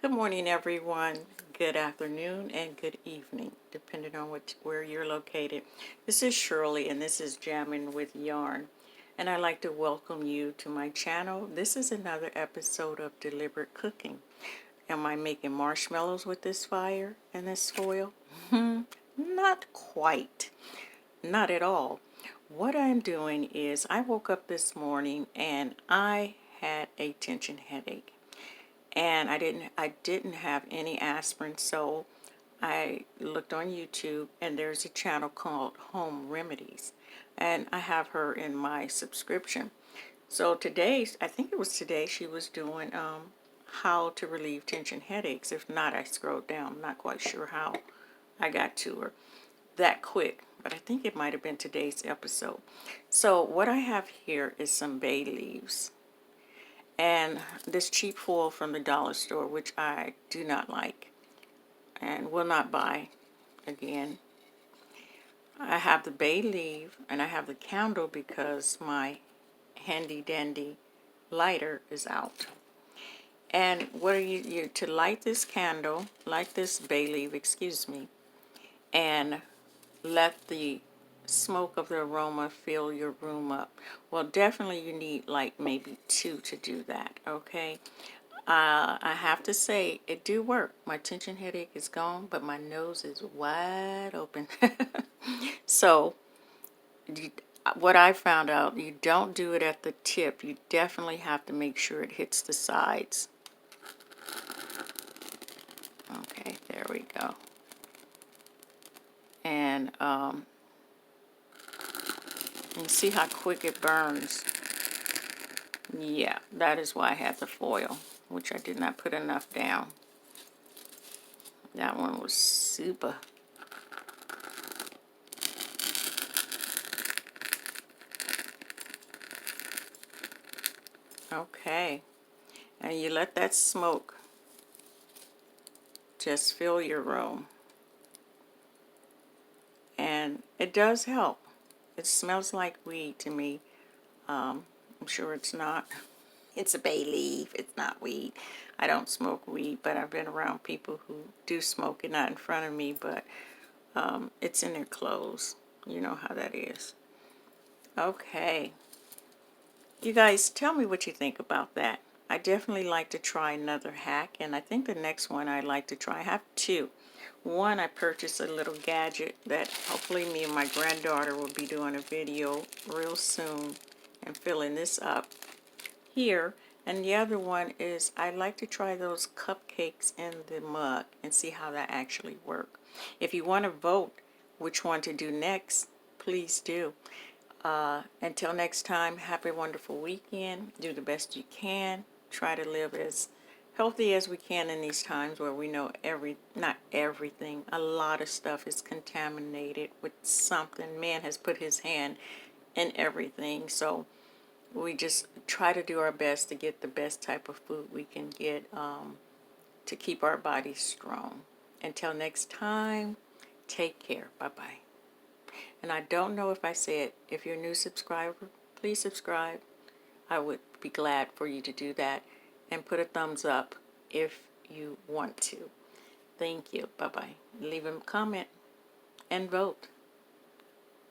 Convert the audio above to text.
Good morning, everyone. Good afternoon and good evening, depending on where you're located. This is Shirley, and this is Jamming with Yarn. And I'd like to welcome you to my channel. This is another episode of Deliberate Cooking. Am I making marshmallows with this fire and this foil? Not quite. Not at all. What I'm doing is I woke up this morning and I had a tension headache. And I didn't have any aspirin, so I looked on YouTube, and there's a channel called Home Remedies, and I have her in my subscription. So today, I think it was today, she was doing how to relieve tension headaches. If not, I scrolled down. I'm not quite sure how I got to her that quick, but I think it might have been today's episode. So what I have here is some bay leaves and this cheap foil from the dollar store, which I do not like and will not buy again. I have the bay leaf and I have the candle because my handy dandy lighter is out. And what are you to light this candle, light this bay leaf, excuse me, and let the smoke of the aroma fill your room up. Well, definitely you need like maybe 2 to do that, okay? I have to say, it do work. My tension headache is gone, but my nose is wide open. So, what I found out, you don't do it at the tip. You definitely have to make sure it hits the sides. Okay, there we go. And you see how quick it burns. Yeah, that is why I had the foil, which I did not put enough down. That one was super. Okay, and you let that smoke just fill your room. And it does help. It smells like weed to me. I'm sure it's not. It's a bay leaf. It's not weed. I don't smoke weed, but I've been around people who do smoke it, not in front of me, but it's in their clothes. You know how that is. Okay. You guys, tell me what you think about that. I definitely like to try another hack, and I think the next one I'd like to try, I have 2. One, I purchased a little gadget that hopefully me and my granddaughter will be doing a video real soon and filling this up here. And the other one is I like to try those cupcakes in the mug and see how that actually works. If you want to vote which one to do next, please do. Until next time, happy wonderful weekend. Do the best you can. Try to live as healthy as we can in these times where we know not everything, a lot of stuff is contaminated with something. Man has put his hand in everything. So we just try to do our best to get the best type of food we can get to keep our bodies strong. Until next time, take care. Bye-bye. And I don't know if I said, if you're a new subscriber, please subscribe. I would be glad for you to do that. And put a thumbs up if you want to. Thank you. Bye-bye. Leave a comment and vote.